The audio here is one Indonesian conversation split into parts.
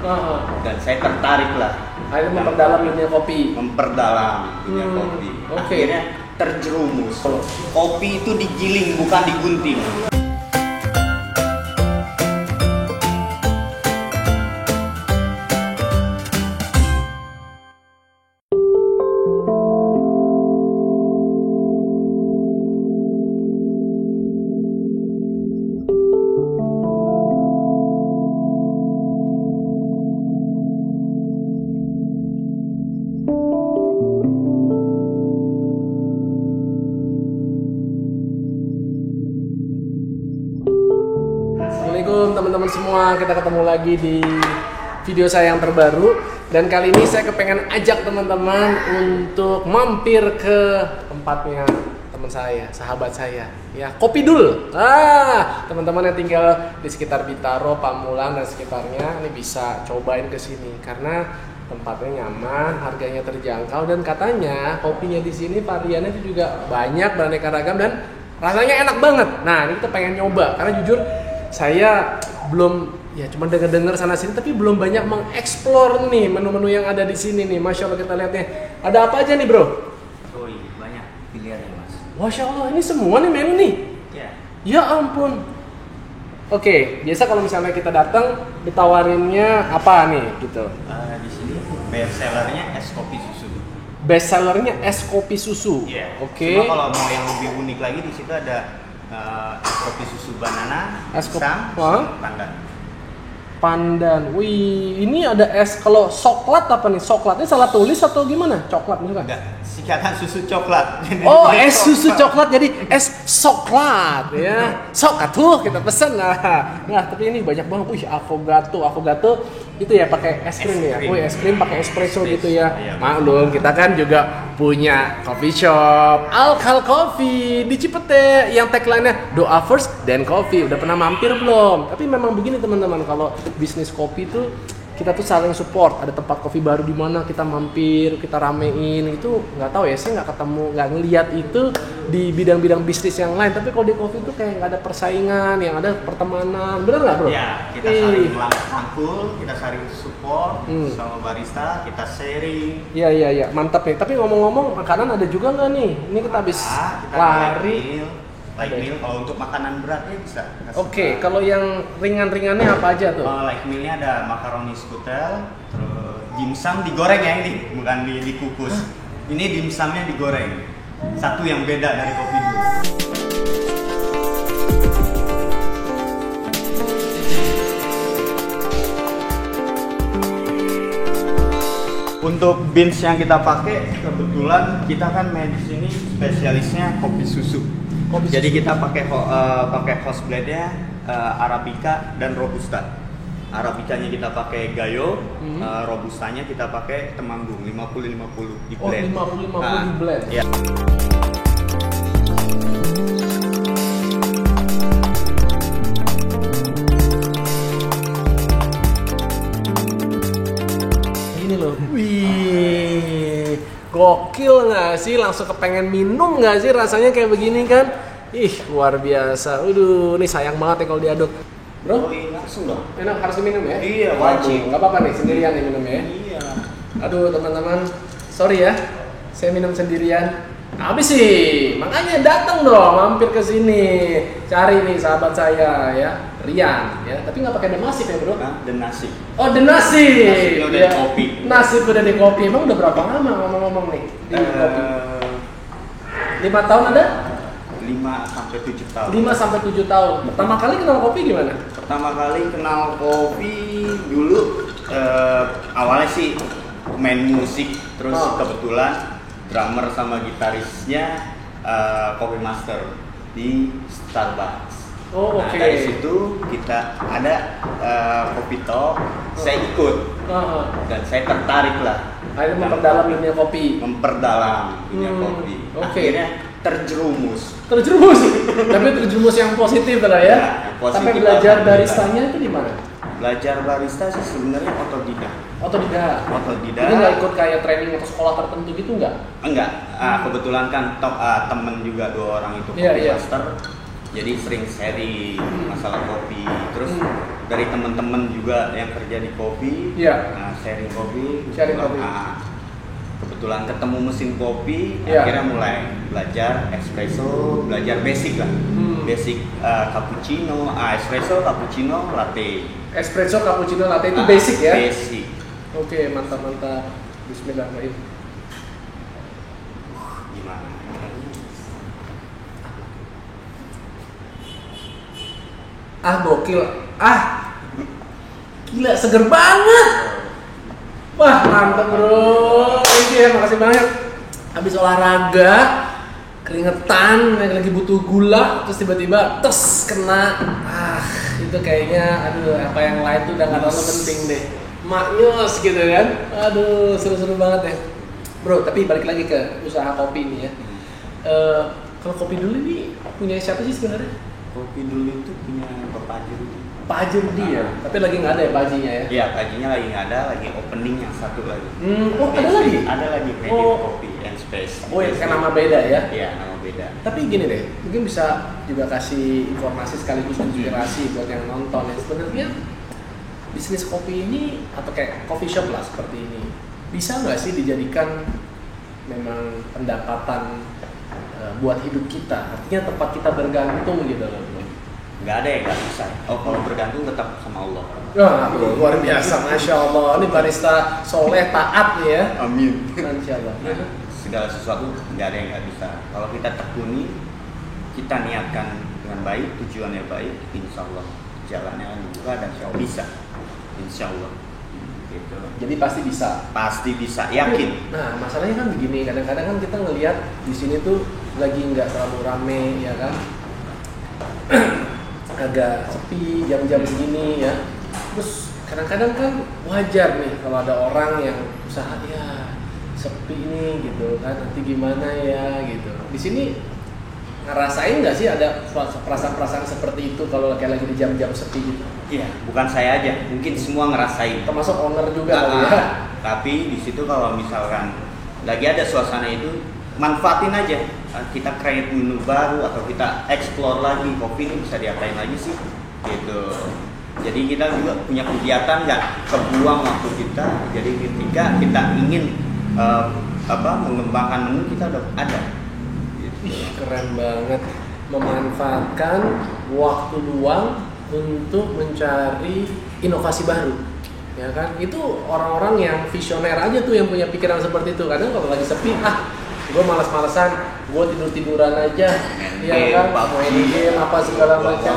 Dan saya tertarik lah. Akhirnya memperdalam dunia kopi. Kopi. Oke. Akhirnya terjerumus. Kopi itu digiling bukan digunting. Assalamualaikum teman-teman semua, kita ketemu lagi di video saya yang terbaru. Dan kali ini saya kepengen ajak teman-teman untuk mampir ke tempatnya teman saya, sahabat saya, ya, Kopi Dul. Teman-teman yang tinggal di sekitar Bintaro, Pamulang dan sekitarnya ini bisa cobain ke sini karena tempatnya nyaman, harganya terjangkau dan katanya kopinya di sini variannya itu juga banyak, beraneka ragam dan rasanya enak banget. Nah, ini kita pengen nyoba karena jujur saya belum, ya cuma dengar sana sini tapi belum banyak mengeksplor nih menu-menu yang ada di sini nih. Masya Allah, kita lihatnya ada apa aja nih bro? Oh iya, banyak pilihannya mas. Masya Allah, ini semua nih menu nih. Ya ampun. Oke, biasa kalau misalnya kita datang ditawarinnya apa nih gitu? Di sini best sellernya es kopi susu. Best sellernya es kopi susu. Iya. Oke. Cuma kalau mau yang lebih unik lagi di situ ada es kopi susu banana, pisang, pandan. Pandan. Wih, ini ada es, kalau coklat apa nih? Coklatnya salah tulis atau gimana? Coklat misalkan? Enggak, singkatan susu coklat. Oh, es susu coklat jadi es coklat ya. Sok atuh kita pesen lah. Nah, tapi ini banyak banget. Wih, avogato itu ya pakai es krim ya. Wih, es krim pakai espresso gitu ya. Maklum, kita kan juga punya coffee shop Alkal Coffee di Cipete yang tagline-nya doa first then coffee. Udah pernah mampir belum? Tapi memang begini teman-teman, kalau bisnis kopi tuh kita tuh saling support. Ada tempat kopi baru di mana kita mampir, kita ramein. Itu nggak tahu ya, saya nggak ketemu, nggak ngelihat itu di bidang-bidang bisnis yang lain. Tapi kalau di kopi itu kayak nggak ada persaingan, yang ada pertemanan. Bener nggak bro? Ya, kita saling rangkul, kita saling support sama barista, kita sharing. Iya, mantap nih. Tapi ngomong-ngomong, makanan ada juga nggak nih? Ini kita habis lari. Light meal, kalau untuk makanan beratnya bisa. Oke, kalau yang ringan-ringannya apa aja tuh? Light mealnya ada makaroni skutel, terus dimsum digoreng ya ini, bukan dikukus. Ini dimsumnya digoreng. Satu yang beda dari kopi dulu. Untuk beans yang kita pakai, kebetulan kita kan di sini spesialisnya kopi susu. Jadi kita pakai house blend-nya Arabica dan Robusta. Arabicanya kita pakai Gayo, Robustanya kita pakai Temanggung 50-50 di blend. Oh, 50-50 di blend. Ya. Ini loh. Wih. Gokil nggak sih? Langsung kepengen minum nggak sih rasanya kayak begini kan? Ih, luar biasa. Ini sayang banget ya kalau diaduk. Bro? Oh iya, langsung dong. Enak, harus diminum ya? Iya, wajib. Nggak apa-apa nih, sendirian nih minumnya ya? Iya. Aduh teman-teman, sorry ya, saya minum sendirian. Habis sih, makanya datang dong, mampir ke sini, cari nih sahabat saya ya, Rian ya. Tapi nggak pakai denasib ya bro? Dan nasi. Oh denasib. Nasibnya udah di kopi. Nasib udah di kopi. Emang udah berapa lama ngomong-ngomong nih di kopi? 5 tahun ada? 5-7 tahun. 5-7 tahun. Pertama kali kenal kopi gimana? Pertama kali kenal kopi dulu awalnya sih main musik, terus kebetulan drummer sama gitarisnya Coffee Master di Starbucks. Oh, oke. Dari situ kita ada kopi talk, saya ikut dan saya tertarik lah. Akhirnya memperdalam dunia kopi. Kopi. Akhirnya terjerumus. Tapi terjerumus yang positif lah ya. Sampai belajar baristanya itu di mana? Belajar barista sih sebenarnya otodidak. Jadi nggak ikut kayak training atau sekolah tertentu gitu nggak? Enggak. Kebetulan kan temen juga 2 orang itu kopi master. Jadi sering sharing masalah kopi. Terus dari teman-teman juga yang kerja di kopi, Iya. sharing kopi. Sharing kopi. Kebetulan ketemu mesin kopi, Iya. akhirnya mulai belajar espresso, belajar basic lah, basic cappuccino, espresso, cappuccino, latte. Espresso, cappuccino, latte itu basic ya? Basic. Oke, mantap. Bismillahirrahmanirrahim. Gimana? Gokil. Gila, seger banget. Wah, mantap bro. Thank you ya, makasih banyak. Habis olahraga, keringetan, lagi butuh gula, terus tiba-tiba kena. Itu kayaknya, apa yang lain tuh udah nggak terlalu penting deh. Maknyos gitu kan. Aduh, seru-seru banget ya. Bro, tapi balik lagi ke usaha kopi ini ya. Kalau kopi dulu ini punya siapa sih sebenarnya? Kopi dulu itu punya Bapak Haji. Pak Haji Rudi ya? Tapi lagi nggak ada ya Pak Hajinya ya? Iya, Pak Hajinya lagi nggak ada, lagi opening yang satu lagi. Ada lagi? Ada lagi, Credit Coffee and Space. Oh ya, kan nama beda ya? Iya, nama beda. Tapi gini deh, mungkin bisa juga kasih informasi sekaligus inspirasi buat yang nonton ya. Sebenarnya bisnis kopi ini atau kayak coffee shop lah seperti ini, bisa nggak sih dijadikan memang pendapatan buat hidup kita? Artinya tempat kita bergantung gitu loh. Nggak ada yang nggak bisa. Kalau bergantung tetap sama Allah. Luar biasa, Masya Allah. Ini barista soleh taat nih ya. Amin. Masya Allah. Segala sesuatu nggak ada yang nggak bisa. Kalau kita tekuni, kita niatkan dengan baik, tujuannya baik, insya Allah jalannya akan dibuka dan insya Allah bisa. Insya Allah. Gitu. Jadi pasti bisa. Pasti bisa, yakin. Nah, masalahnya kan begini, kadang-kadang kan kita ngelihat di sini tuh lagi nggak terlalu rame, ya kan? Agak sepi jam-jam segini ya. Terus kadang-kadang kan wajar nih kalau ada orang yang usaha ya sepi nih gitu kan, nanti gimana ya gitu. Di sini ngerasain nggak sih ada perasaan-perasaan seperti itu kalau kayak lagi di jam-jam sepi gitu? Iya, bukan saya aja, mungkin semua ngerasain. Termasuk owner juga kali ya. Tapi di situ kalau misalkan lagi ada suasana itu, manfaatin aja. Kita create menu baru atau kita explore lagi kopi ini bisa diapain lagi sih, gitu. Jadi kita juga punya kegiatan nggak kebuang waktu kita. Jadi ketika kita ingin mengembangkan menu kita udah ada. Ih, keren banget, memanfaatkan waktu luang untuk mencari inovasi baru, ya kan? Itu orang-orang yang visioner aja tuh yang punya pikiran seperti itu. Kadang kalau lagi sepi, gue malas-malesan, gue tidur-tiduran aja, ya kan? Main game apa segala macam.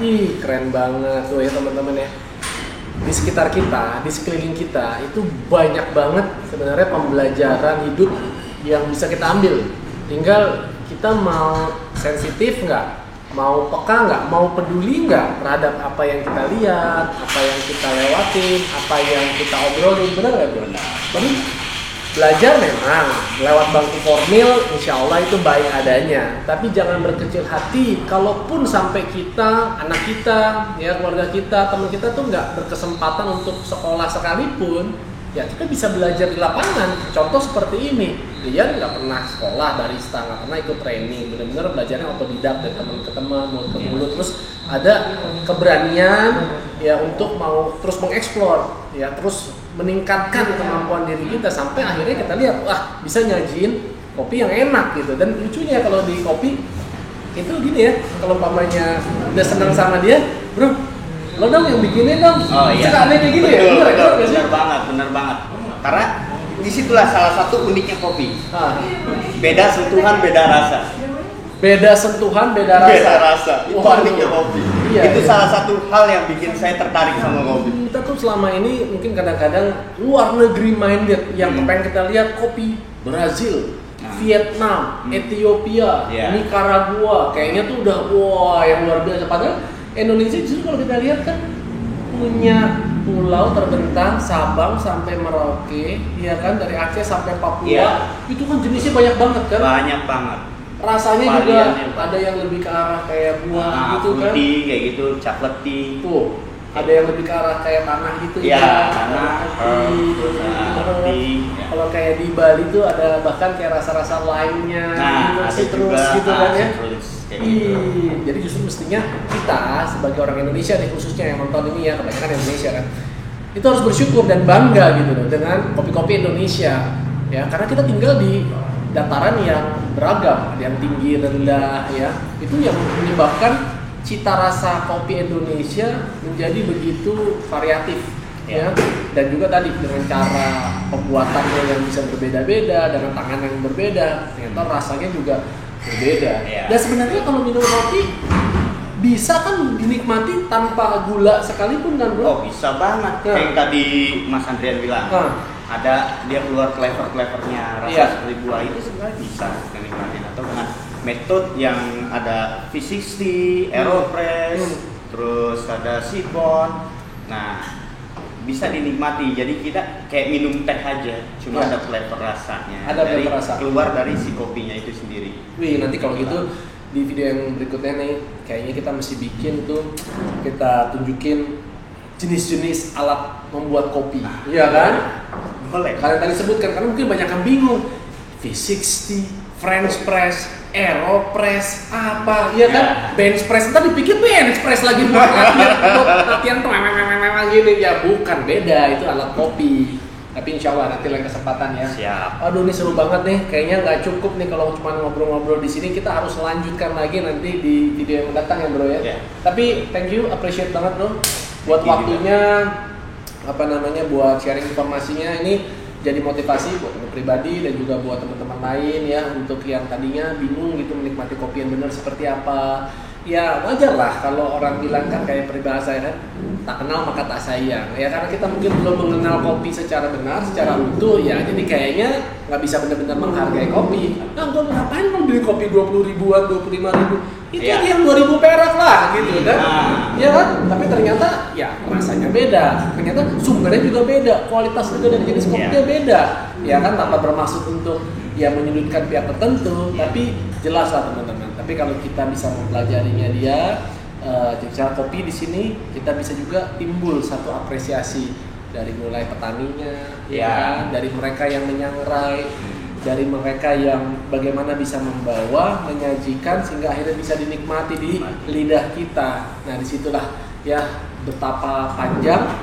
Ih, keren banget tuh ya teman-teman ya. Di sekitar kita, di sekeliling kita itu banyak banget sebenarnya pembelajaran hidup yang bisa kita ambil. Tinggal kita mau sensitif nggak, mau peka nggak, mau peduli nggak terhadap apa yang kita lihat, apa yang kita lewatin, apa yang kita obrolin, benar nggak benar? Belajar memang lewat bangku formil, insya Allah itu baik adanya. Tapi jangan berkecil hati, kalaupun sampai kita, anak kita, ya keluarga kita, teman kita tuh nggak berkesempatan untuk sekolah sekalipun, ya kita bisa belajar di lapangan. Contoh seperti ini, dia nggak pernah sekolah barista, nggak pernah ikut training, benar-benar belajarnya otodidak dari teman ke teman, mulut ke mulut, terus ada keberanian ya untuk mau terus mengeksplor, ya terus meningkatkan kemampuan diri kita sampai akhirnya kita lihat, wah bisa nyajiin kopi yang enak gitu. Dan lucunya kalau di kopi itu gini ya, kalau pamannya udah senang sama dia, bro, lo dong yang bikinin dong. Oh iya. Suka aneh kayak gitu ya? Bener banget. Karena disitulah salah satu uniknya kopi. Beda sentuhan, beda rasa. Beda sentuhan, beda rasa. Itu uniknya kopi. Iya, itu iya. salah satu hal yang bikin saya tertarik sama kopi. Kita tuh selama ini mungkin kadang-kadang luar negeri minded yang pengen kita lihat kopi Brazil, Vietnam, Ethiopia, Nicaragua, kayaknya tuh udah wah yang luar biasa. Padahal Indonesia justru kalau kita lihat kan punya pulau terbentang Sabang sampai Merauke, ya kan, dari Aceh sampai Papua, itu kan jenisnya banyak banget kan? Banyak banget. Rasanya juga ada yang lebih ke arah kayak buah gitu kan? Fruity kayak gitu, coklat tea. Tuh, Ada yang lebih ke arah kayak tanah gitu Ya, tanah, roti. Kalau kayak di Bali tuh ada bahkan kayak rasa-rasa lainnya, ada citrus juga, gitu kan ya. citrus, kayak gitu. Jadi justru mestinya kita sebagai orang Indonesia nih khususnya yang nonton ini ya, kebanyakan Indonesia kan, itu harus bersyukur dan bangga gitu loh dengan kopi-kopi Indonesia ya, karena kita tinggal di dataran yang beragam, ada yang tinggi, rendah ya, itu yang menyebabkan cita rasa kopi Indonesia menjadi begitu variatif ya, dan juga tadi dengan cara pembuatannya yang bisa berbeda-beda, dengan tangan yang berbeda, ternyata rasanya juga berbeda. Dan sebenarnya kalau minum kopi bisa kan dinikmati tanpa gula sekalipun kan bro? Oh bisa banget, yang tadi Mas Andrian bilang ada dia keluar flavor-flavornya rasa seperti buah, itu sebenarnya bisa dinikmati, atau dengan metode yang ada V60, Aeropress, terus ada Sipon. Nah, bisa dinikmati. Jadi kita kayak minum teh aja, cuma ada flavor rasanya. Ada flavor rasa. Keluar dari si kopinya itu sendiri. Wih, nanti kalau gitu di video yang berikutnya nih, kayaknya kita mesti bikin tuh, kita tunjukin jenis-jenis alat membuat kopi. Iya kan? Boleh. Kalian tadi sebutkan, karena mungkin banyak yang bingung. V60, French press, Aeropress, apa, iya kan? Bench press, ntar dipikir bench press lagi buat latihan tuh gini, ya bukan, beda, itu alat kopi. Tapi insya Allah nanti lain kesempatan ya. Siap. Aduh ini seru banget nih, kayaknya nggak cukup nih kalau cuma ngobrol-ngobrol di sini, kita harus lanjutkan lagi nanti di video yang mendatang ya bro ya. Tapi thank you, appreciate banget bro buat waktunya, buat sharing informasinya, ini jadi motivasi buat teman pribadi dan juga buat teman-teman lain ya, untuk yang tadinya bingung gitu menikmati kopi yang benar seperti apa. Ya wajar lah kalau orang bilang kan kayak peribahasa ya kan, tak kenal maka tak sayang ya, karena kita mungkin belum mengenal kopi secara benar, secara utuh ya, jadi kayaknya nggak bisa benar-benar menghargai kopi. Nah gue ngapain mau beli kopi 20 ribuan, 25 ribu, itu yang 2000 perak lah gitu kan, ya kan? Tapi ternyata ya rasanya beda, ternyata sumbernya juga beda, kualitas juga dari jenis kopinya beda ya kan, tanpa bermaksud untuk ya menyudutkan pihak tertentu, tapi jelas lah teman-teman. Tapi kalau kita bisa mempelajarinya dia, cara kopi di sini kita bisa juga timbul satu apresiasi dari mulai petaninya, ya, dari mereka yang menyangrai, dari mereka yang bagaimana bisa membawa, menyajikan sehingga akhirnya bisa dinikmati di lidah kita. Nah disitulah ya betapa panjang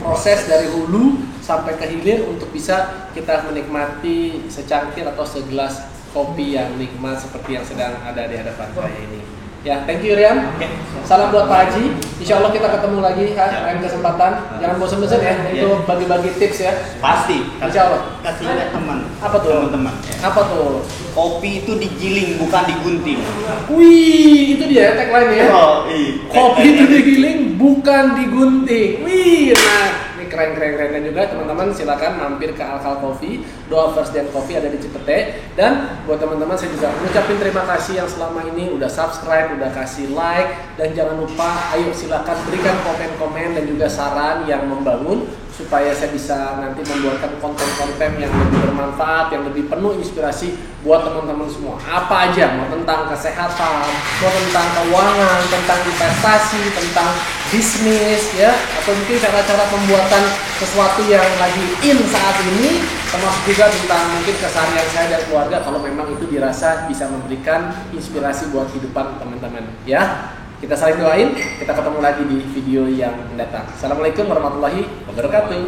proses dari hulu sampai ke hilir untuk bisa kita menikmati secangkir atau segelas kopi yang nikmat seperti yang sedang ada di hadapan saya ini. Ya, thank you Rian. Salam buat Pak Haji. Insya Allah kita ketemu lagi lain kesempatan. Jangan bosan-bosan ya, itu bagi-bagi tips ya. Pasti. Insya Allah. Kasih lihat teman. Apa tuh? Teman-teman. Apa tuh? Kopi itu digiling bukan digunting. Wih, itu dia tagline ya. Oh, Kopi itu digiling bukan digunting. Wih, nah ini keren-keren dan juga teman-teman silakan mampir ke Alkal Coffee, Doa First Dan Coffee ada di Cipete. Dan buat teman-teman saya juga mengucapkan terima kasih yang selama ini udah subscribe, udah kasih like, dan jangan lupa ayo silakan berikan komen-komen dan juga saran yang membangun supaya saya bisa nanti membuatkan konten-konten yang lebih bermanfaat, yang lebih penuh inspirasi buat teman-teman semua. Apa aja, mau tentang kesehatan, mau tentang keuangan, tentang investasi, tentang bisnis ya, atau mungkin cara-cara pembuatan sesuatu yang lagi in saat ini, termasuk juga tentang mungkin keseharian saya dan keluarga kalau memang itu dirasa bisa memberikan inspirasi buat kehidupan teman-teman ya. Kita saling doain, kita ketemu lagi di video yang mendatang. Assalamualaikum warahmatullahi wabarakatuh.